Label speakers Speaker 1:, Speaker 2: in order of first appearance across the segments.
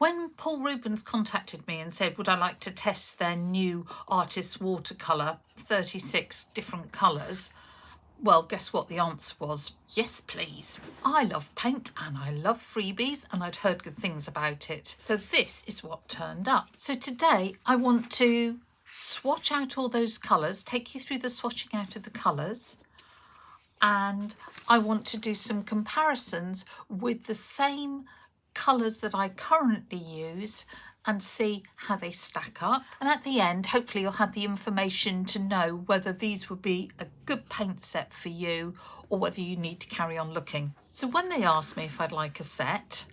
Speaker 1: When Paul Rubens contacted me and said, would I like to test their new artist's watercolour, 36 different colours, well, guess what the answer was? Yes, please. I love paint and I love freebies, and I'd heard good things about it. So this is what turned up. So today I want to swatch out all those colours, take you through the swatching out of the colours, and I want to do some comparisons with the same colours that I currently use and see how they stack up. And at the end, hopefully you'll have the information to know whether these would be a good paint set for you or whether you need to carry on looking. So when they asked me if I'd like a set,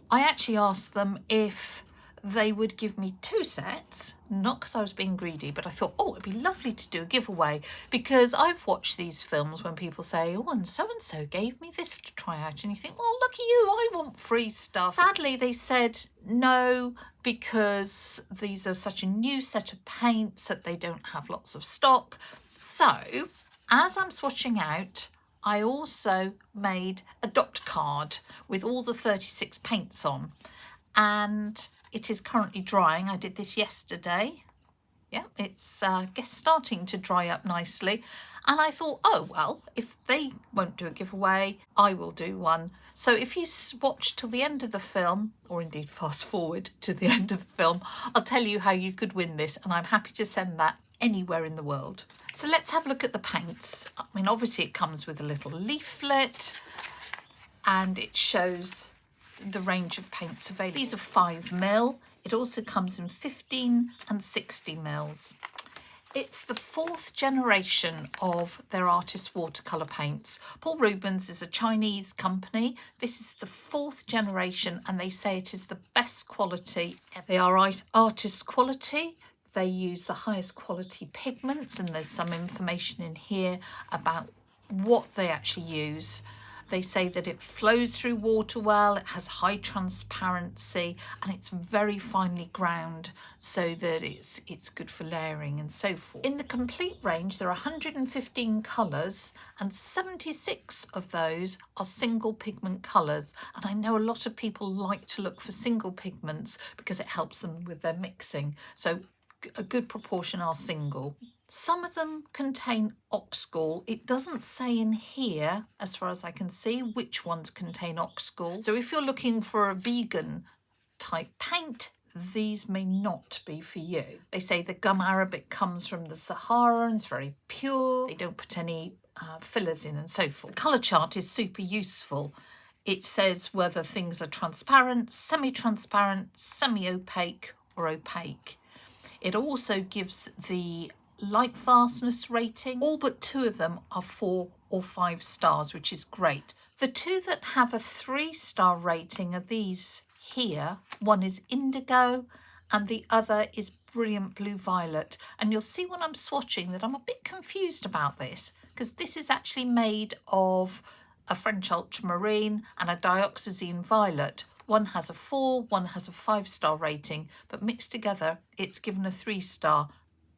Speaker 1: I actually asked them if they would give me 2 sets, not because I was being greedy, but I thought, oh, it'd be lovely to do a giveaway, because I've watched these films when people say, oh, and so gave me this to try out, and you think, well, look at you, I want free stuff. Sadly, they said no, because these are such a new set of paints that they don't have lots of stock. So as I'm swatching out, I also made a dot card with all the 36 paints on, and it is currently drying. I did this yesterday. Yeah, it's starting to dry up nicely. And I thought, oh, well, if they won't do a giveaway, I will do one. So if you watch till the end of the film, or indeed fast forward to the end of the film, I'll tell you how you could win this, and I'm happy to send that anywhere in the world. So let's have a look at the paints. I mean, obviously it comes with a little leaflet and it shows the range of paints available. These are 5mm. It also comes in 15 and 60 mils. It's the 4th generation of their artist watercolour paints. Paul Rubens is a Chinese company. This is the 4th generation, and they say it is the best quality. They are artist quality. They use the highest quality pigments, and there's some information in here about what they actually use. They say that it flows through water well, it has high transparency, and it's very finely ground so that it's good for layering and so forth. In the complete range, there are 115 colours, and 76 of those are single pigment colours. And I know a lot of people like to look for single pigments because it helps them with their mixing. So a good proportion are single. Some of them contain ox gall. It doesn't say in here, as far as I can see, which ones contain ox gall. So if you're looking for a vegan type paint, these may not be for you. They say the gum arabic comes from the Sahara and is very pure. They don't put any fillers in and so forth. The colour chart is super useful. It says whether things are transparent, semi-transparent, semi-opaque or opaque. It also gives the light fastness rating. All but 2 of them are 4 or 5 stars, which is great. The 2 that have a 3-star rating are these here. One is indigo and the other is brilliant blue violet. And you'll see when I'm swatching that I'm a bit confused about this, because this is actually made of a French ultramarine and a dioxazine violet. One has a 4, one has a 5-star rating, but mixed together it's given a 3-star.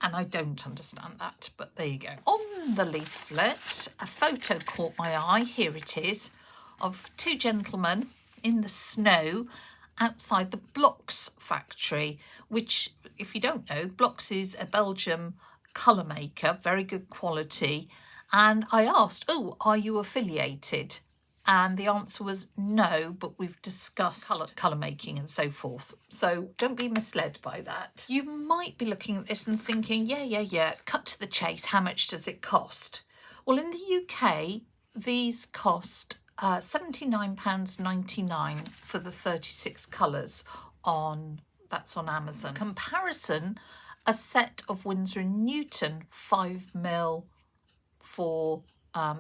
Speaker 1: And I don't understand that, but there you go. On the leaflet, a photo caught my eye. Here it is, of 2 gentlemen in the snow outside the Blocks factory, which, if you don't know, Blocks is a Belgium colour maker, very good quality. And I asked, oh, are you affiliated? And the answer was no, but we've discussed colour making and so forth. So don't be misled by that. You might be looking at this and thinking, yeah, cut to the chase, how much does it cost? Well, in the UK, these cost £79.99 for the 36 colours that's on Amazon. Comparison, a set of Winsor & Newton 5mm for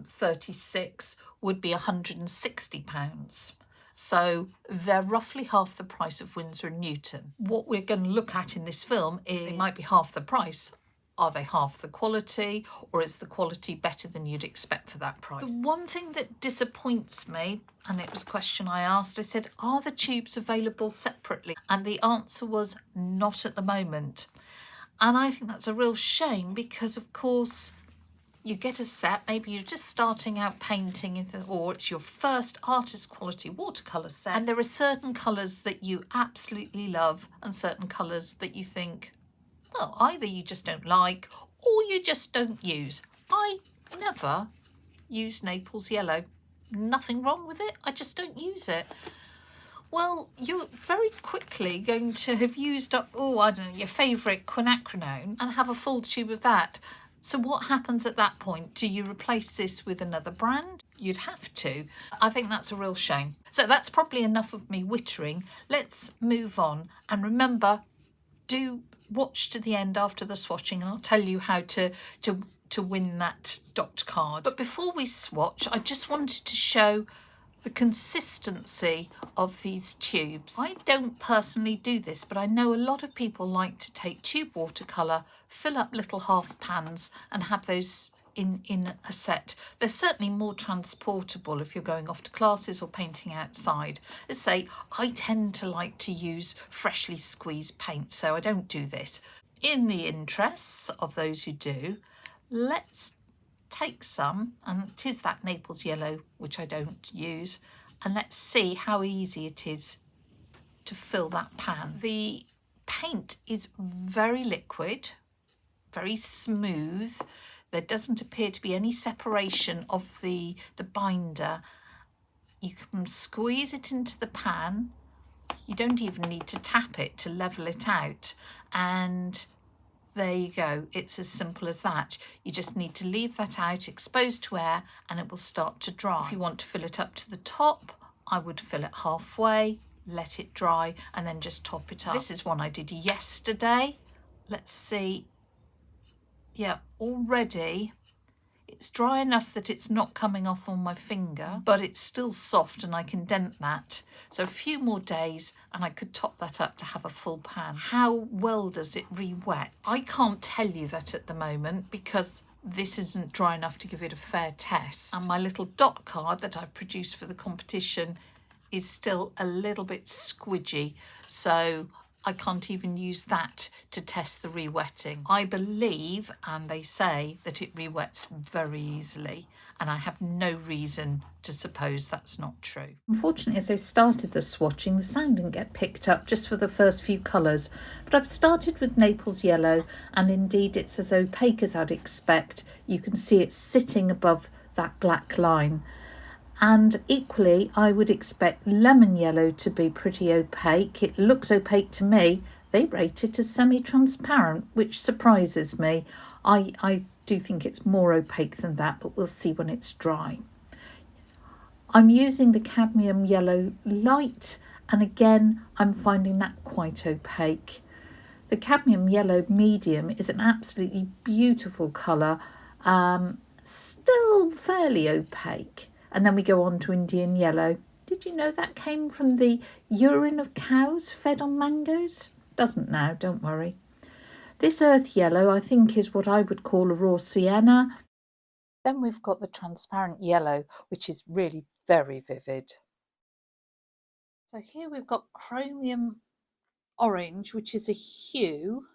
Speaker 1: 36 would be £160. So they're roughly half the price of Winsor & Newton. What we're going to look at in this film is they might be half the price. Are they half the quality, or is the quality better than you'd expect for that price? The one thing that disappoints me, and it was a question I asked, I said, are the tubes available separately? And the answer was not at the moment. And I think that's a real shame because, of course, you get a set, maybe you're just starting out painting, or it's your first artist quality watercolour set, and there are certain colours that you absolutely love and certain colours that you think, well, either you just don't like or you just don't use. I never use Naples yellow. Nothing wrong with it, I just don't use it. Well, you're very quickly going to have used up, I don't know, your favourite quinacridone and have a full tube of that. So what happens at that point? Do you replace this with another brand? You'd have to. I think that's a real shame. So that's probably enough of me wittering. Let's move on. And remember, do watch to the end after the swatching and I'll tell you how to win that dot card. But before we swatch, I just wanted to show the consistency of these tubes. I don't personally do this, but I know a lot of people like to take tube watercolour, fill up little half pans and have those in a set. They're certainly more transportable if you're going off to classes or painting outside. As I say, I tend to like to use freshly squeezed paint, so I don't do this. In the interests of those who do, let's take some, and it is that Naples yellow which I don't use, and let's see how easy it is to fill that pan. The paint is very liquid, very smooth. There doesn't appear to be any separation of the binder. You can squeeze it into the pan. You don't even need to tap it to level it out, and there you go. It's as simple as that. You just need to leave that out exposed to air and it will start to dry. If you want to fill it up to the top, I would fill it halfway, let it dry and then just top it up. This is one I did yesterday. Let's see. Yeah, already it's dry enough that it's not coming off on my finger, but it's still soft and I can dent that. So a few more days and I could top that up to have a full pan. How well does it re-wet? I can't tell you that at the moment because this isn't dry enough to give it a fair test. And my little dot card that I've produced for the competition is still a little bit squidgy. So I can't even use that to test the re-wetting. I believe, and they say, that it re-wets very easily, and I have no reason to suppose that's not true. Unfortunately, as I started the swatching, the sound didn't get picked up just for the first few colours, but I've started with Naples yellow, and indeed it's as opaque as I'd expect. You can see it's sitting above that black line. And equally, I would expect lemon yellow to be pretty opaque. It looks opaque to me. They rate it as semi-transparent, which surprises me. I do think it's more opaque than that, but we'll see when it's dry. I'm using the cadmium yellow light, and again, I'm finding that quite opaque. The cadmium yellow medium is an absolutely beautiful colour, still fairly opaque. And then we go on to Indian yellow. Did you know that came from the urine of cows fed on mangoes? Doesn't now, don't worry. This earth yellow I think is what I would call a raw sienna. Then we've got the transparent yellow, which is really very vivid. So here we've got chromium orange, which is a hue.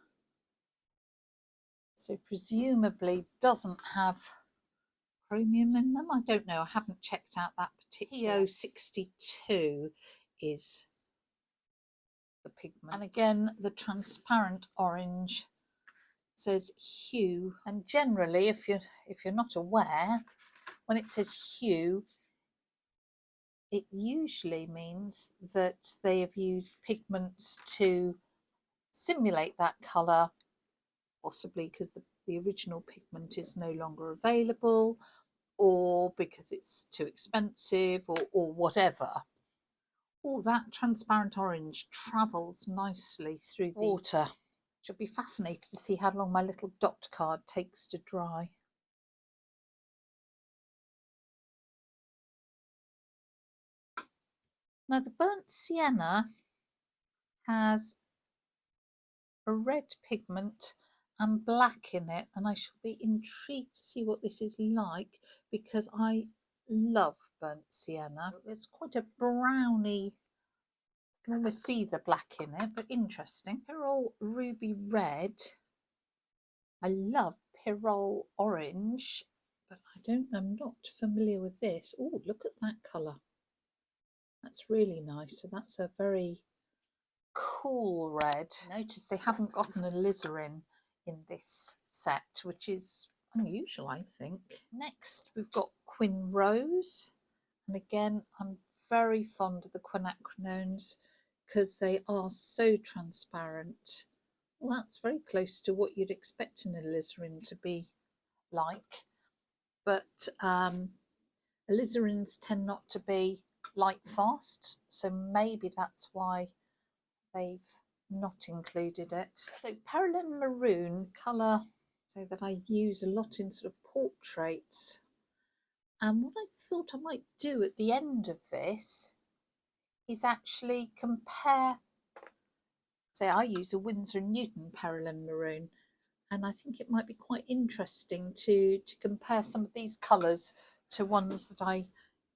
Speaker 1: So presumably doesn't have chromium in them. I don't know. I haven't checked out that particular. PO62 is the pigment. And again, the transparent orange says hue. And generally, if you're not aware, when it says hue, it usually means that they have used pigments to simulate that colour, possibly because the original pigment is no longer available, or because it's too expensive, or whatever. Oh, that transparent orange travels nicely through the water. Should be fascinated to see how long my little dot card takes to dry. Now the burnt sienna has a red pigment and black in it, and I shall be intrigued to see what this is like because I love burnt sienna. It's quite a browny, you can almost see the black in it, but interesting. Pyrrole ruby red. I love pyrrole orange, but I'm not familiar with this. Oh, look at that colour. That's really nice. So that's a very cool red. Notice they haven't gotten alizarin in this set, which is unusual, I think. Next, we've got Quin Rose. And again, I'm very fond of the quinaquinones because they are so transparent. Well, that's very close to what you'd expect an alizarin to be like. But alizarins tend not to be light fast, so maybe that's why they've not included it. So Perylene Maroon colour, so that I use a lot in sort of portraits. And what I thought I might do at the end of this is actually compare, say I use a Winsor & Newton Perylene Maroon, and I think it might be quite interesting to compare some of these colours to ones that I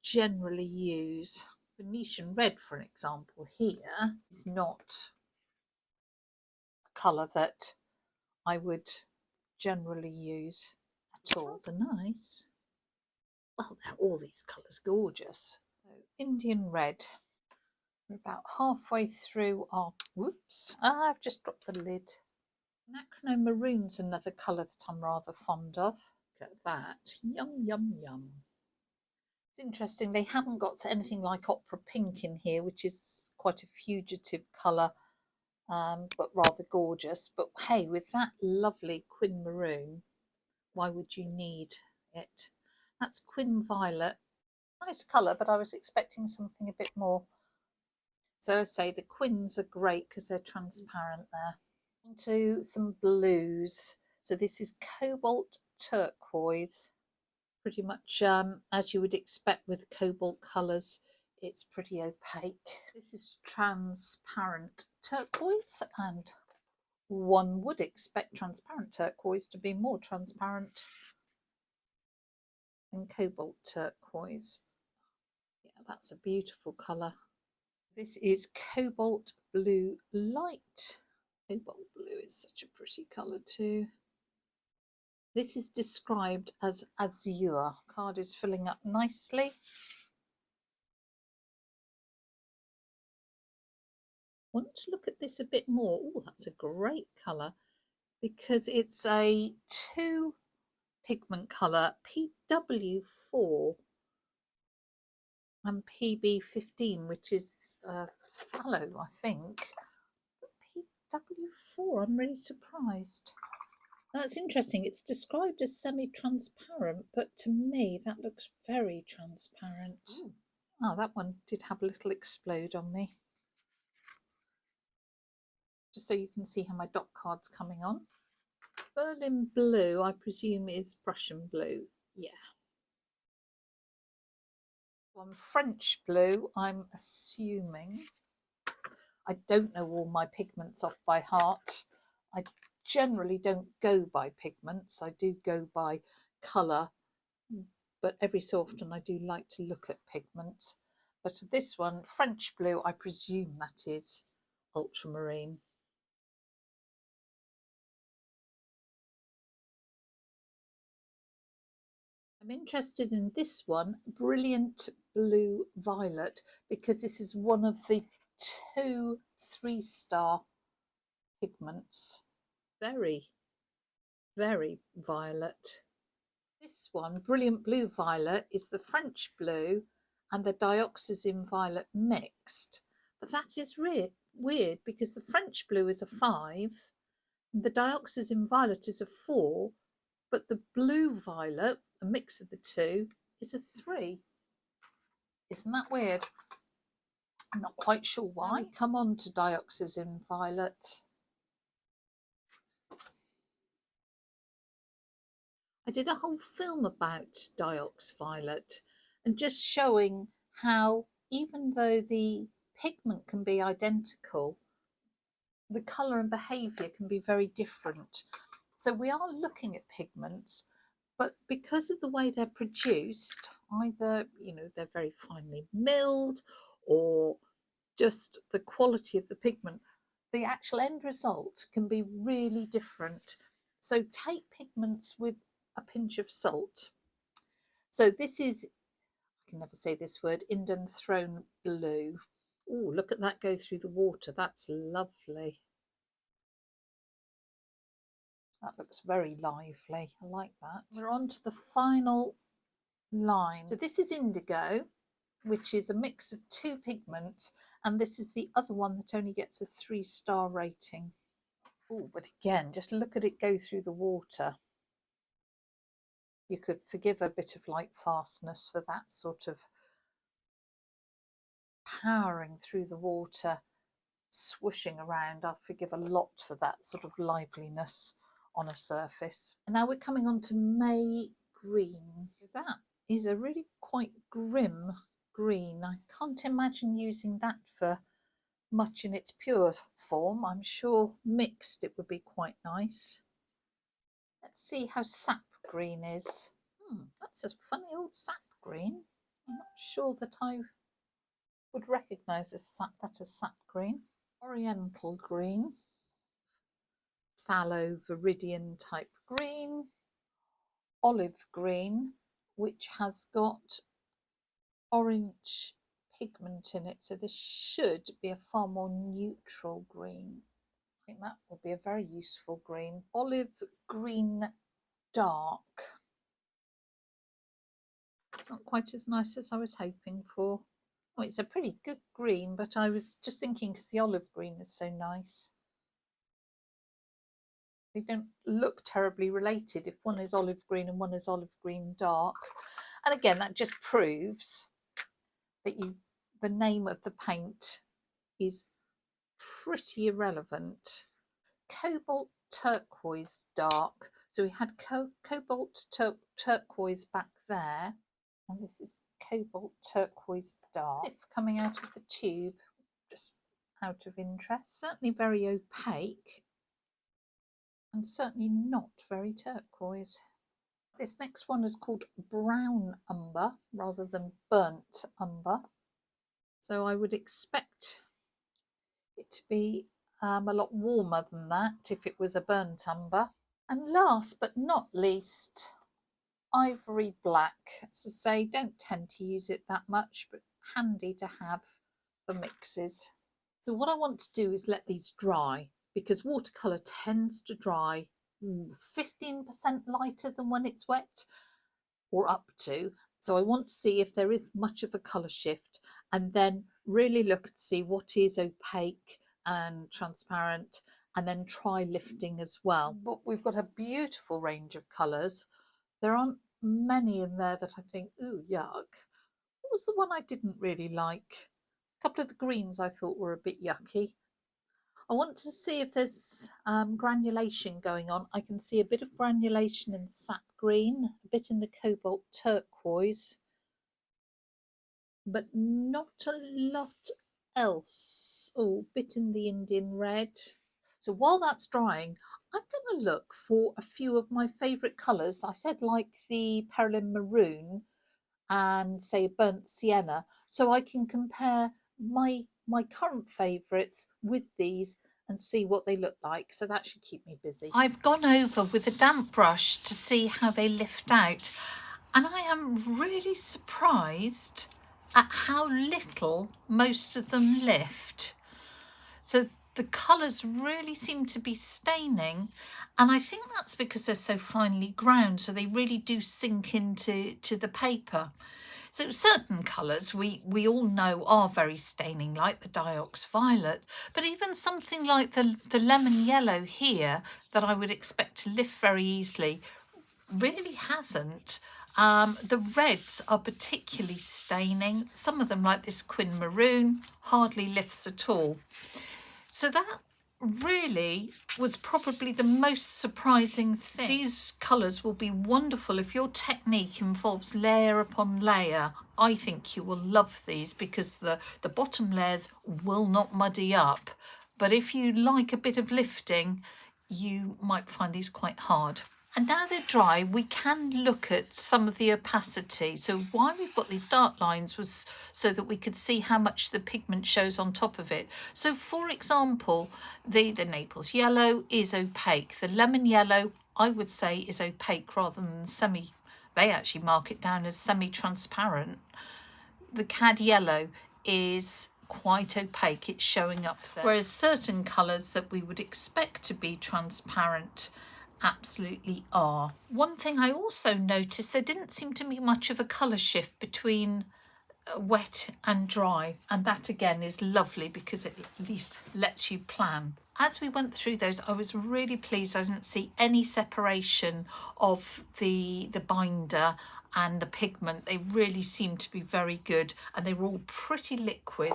Speaker 1: generally use. Venetian Red, for example, here is not a colour that I would generally use at all. They're nice. Well, they're all these colours gorgeous. So, Indian Red. We're about halfway through our, whoops, I've just dropped the lid. Anachrome Maroon's another colour that I'm rather fond of. Look at that, yum, yum, yum. It's interesting, they haven't got anything like Opera Pink in here, which is quite a fugitive colour, but rather gorgeous. But hey, with that lovely Quin Maroon, why would you need it? That's Quin Violet. Nice colour, but I was expecting something a bit more. So I say the Quins are great because they're transparent there. Onto some blues. So this is Cobalt Turquoise. Pretty much as you would expect with cobalt colours, it's pretty opaque. This is transparent turquoise, and one would expect transparent turquoise to be more transparent than cobalt turquoise. Yeah, that's a beautiful colour. This is Cobalt Blue Light. Cobalt blue is such a pretty colour too. This is described as azure. Card is filling up nicely. Want to look at this a bit more. Oh, that's a great colour because it's a 2 pigment colour, PW4 and PB15, which is fallow, I think. PW4, I'm really surprised. That's interesting. It's described as semi-transparent, but to me that looks very transparent. Ooh. Oh, that one did have a little explode on me. Just so you can see how my dot card's coming on. Berlin Blue, I presume, is Prussian Blue. Yeah. On French Blue, I'm assuming. I don't know all my pigments off by heart. I generally don't go by pigments. I do go by colour, but every so often I do like to look at pigments. But this one, French Blue, I presume that is ultramarine. I'm interested in this one, Brilliant Blue Violet, because this is one of the 2 3-star pigments. Very, very violet. This one, Brilliant Blue Violet, is the French blue and the dioxazine violet mixed. But that is weird because the French blue is a 5 and the dioxazine violet is a 4, but the blue violet, a mix of the two, is a 3. Isn't that weird? I'm not quite sure why. Come on to dioxazine violet. I did a whole film about diox violet and just showing how even though the pigment can be identical, the colour and behaviour can be very different. So we are looking at pigments, but because of the way they're produced, either, you know, they're very finely milled or just the quality of the pigment, the actual end result can be really different. So take pigments with a pinch of salt. So this is, I can never say this word, Indian Throne Blue. Oh, look at that go through the water. That's lovely. That looks very lively. I like that. We're on to the final line. So this is indigo, which is a mix of two pigments, and this is the other one that only gets a 3-star rating. Oh, but again, just look at it go through the water. You could forgive a bit of light fastness for that sort of powering through the water, swooshing around. I'll forgive a lot for that sort of liveliness on a surface. And now we're coming on to May Green. That is a really quite grim green. I can't imagine using that for much in its pure form. I'm sure mixed it would be quite nice. Let's see how sap green is. That's a funny old sap green. I'm not sure that I would recognise that as sap green. Oriental green, fallow viridian type green, olive green, which has got orange pigment in it, so this should be a far more neutral green. I think that will be a very useful green. Olive green dark. It's not quite as nice as I was hoping for. Oh, it's a pretty good green, but I was just thinking because the olive green is so nice. They don't look terribly related if one is olive green and one is olive green dark. And again, that just proves that the name of the paint is pretty irrelevant. Cobalt Turquoise dark. So we had Cobalt Turquoise back there, and this is Cobalt Turquoise dark. Sniff coming out of the tube, just out of interest. Certainly very opaque, and certainly not very turquoise. This next one is called brown umber rather than burnt umber. So I would expect it to be a lot warmer than that if it was a burnt umber. And last but not least, ivory black. As I say, don't tend to use it that much, but handy to have for mixes. So what I want to do is let these dry, because watercolour tends to dry 15% lighter than when it's wet, or up to. So I want to see if there is much of a colour shift, and then really look to see what is opaque and transparent, and then try lifting as well. But we've got a beautiful range of colours. There aren't many in there that I think, ooh, yuck. What was the one I didn't really like? A couple of the greens I thought were a bit yucky. I want to see if there's granulation going on. I can see a bit of granulation in the sap green, a bit in the cobalt turquoise, but not a lot else. Oh, a bit in the Indian red. So while that's drying, I'm going to look for a few of my favourite colours. I said like the Perlin Maroon and say burnt sienna, so I can compare my current favourites with these and see what they look like. So that should keep me busy. I've gone over with a damp brush to see how they lift out, and I am really surprised at how little most of them lift. So the colours really seem to be staining, and I think that's because they're so finely ground, so they really do sink into the paper. So certain colours we all know are very staining, like the Diox Violet, but even something like the lemon yellow here that I would expect to lift very easily really hasn't. The reds are particularly staining. Some of them, like this Quin Maroon, hardly lifts at all. So that really was probably the most surprising thing. These colours will be wonderful if your technique involves layer upon layer. I think you will love these because the bottom layers will not muddy up. But if you like a bit of lifting, you might find these quite hard. And now they're dry, we can look at some of the opacity. So why we've got these dark lines was so that we could see how much the pigment shows on top of it. So for example, the Naples yellow is opaque. The lemon yellow, I would say, is opaque rather than semi they actually mark it down as semi-transparent. The cad yellow is quite opaque, it's showing up there, whereas certain colours that we would expect to be transparent absolutely are. One thing I also noticed, there didn't seem to be much of a colour shift between wet and dry, and that again is lovely because it at least lets you plan. As we went through those, I was really pleased I didn't see any separation of the binder and the pigment. They really seemed to be very good, and they were all pretty liquid.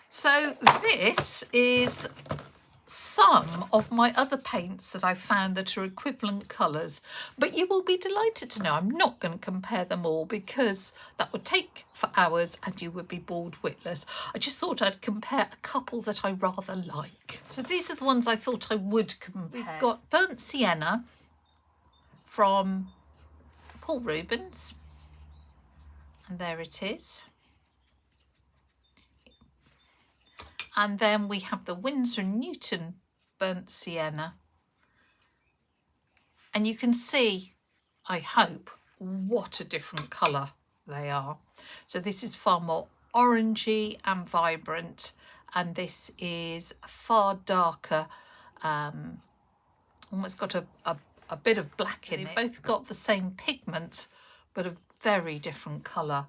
Speaker 1: So this is some of my other paints that I found that are equivalent colours, but you will be delighted to know I'm not going to compare them all because that would take for hours and you would be bored witless. I just thought I'd compare a couple that I rather like. So these are the ones I thought I would compare. We've got Burnt Sienna from Paul Rubens, and there it is. And then we have the Winsor & Newton Burnt Sienna. And you can see, I hope, what a different colour they are. So this is far more orangey and vibrant, and this is far darker, almost got a bit of black in it. They've both got the same pigment, but a very different colour.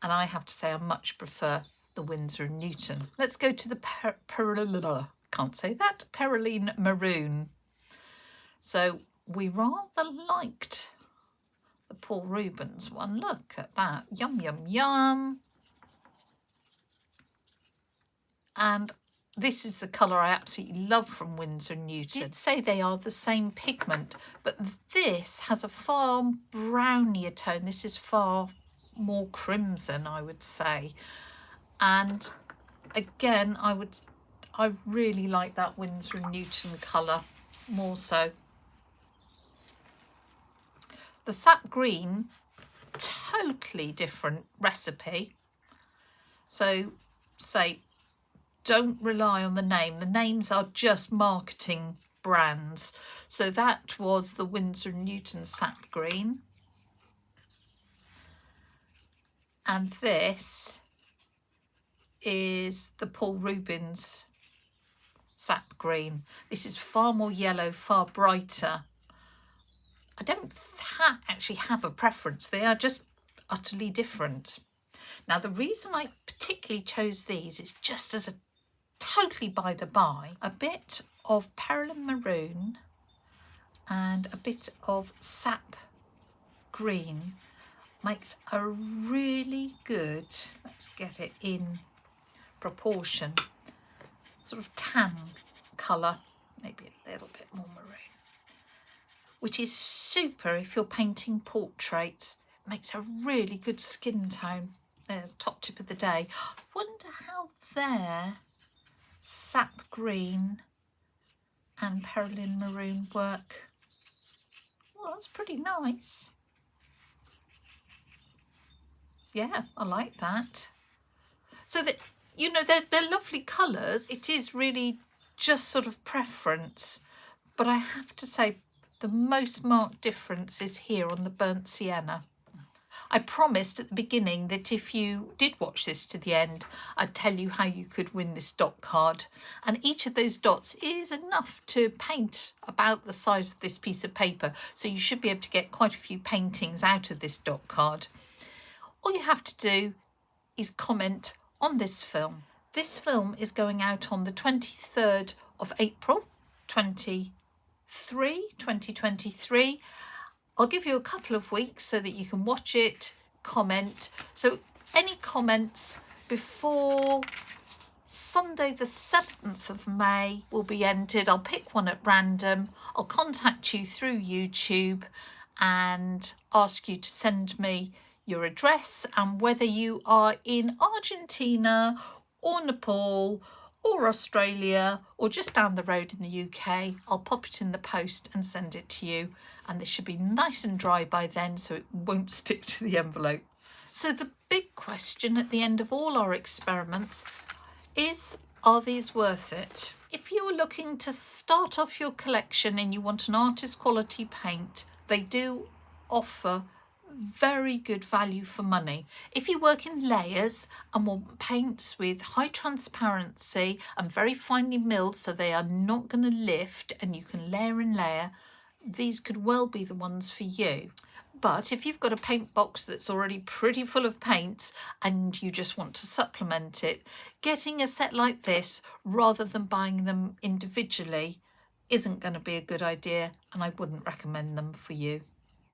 Speaker 1: And I have to say I much prefer the Winsor & Newton. Let's go to the Perylene Maroon. So we rather liked the Paul Rubens one. Look at that. Yum, yum, yum. And this is the colour I absolutely love from Winsor & Newton. I did say they are the same pigment, but this has a far brownier tone. This is far more crimson, I would say. And again, I really like that Winsor & Newton colour more so. The sap green, totally different recipe. So say, don't rely on the name. The names are just marketing brands. So that was the Winsor & Newton sap green. And this is the Paul Rubens sap green. This is far more yellow, far brighter. I don't actually have a preference. They are just utterly different. Now, the reason I particularly chose these is just as a totally by the by, a bit of Perylene Maroon and a bit of sap green makes a really good, let's get it in proportion, sort of tan colour, maybe a little bit more maroon, which is super if you're painting portraits. It makes a really good skin tone. Top tip of the day. Wonder how their sap green and Perylene Maroon work. Well, that's pretty nice. Yeah, I like that. So that, you know, they're lovely colours. It is really just sort of preference. But I have to say the most marked difference is here on the Burnt Sienna. I promised at the beginning that if you did watch this to the end, I'd tell you how you could win this dot card. And each of those dots is enough to paint about the size of this piece of paper. So you should be able to get quite a few paintings out of this dot card. All you have to do is comment on this film. This film is going out on the 23rd of April 2023. I'll give you a couple of weeks so that you can watch it, comment. So any comments before Sunday the 7th of May will be entered. I'll pick one at random. I'll contact you through YouTube and ask you to send me your address and whether you are in Argentina or Nepal or Australia or just down the road in the UK. I'll pop it in the post and send it to you, and this should be nice and dry by then so it won't stick to the envelope. So the big question at the end of all our experiments is, are these worth it? If you're looking to start off your collection and you want an artist quality paint, they do offer very good value for money. If you work in layers and want paints with high transparency and very finely milled so they are not going to lift and you can layer and layer, these could well be the ones for you. But if you've got a paint box that's already pretty full of paints and you just want to supplement it, getting a set like this rather than buying them individually isn't going to be a good idea, and I wouldn't recommend them for you.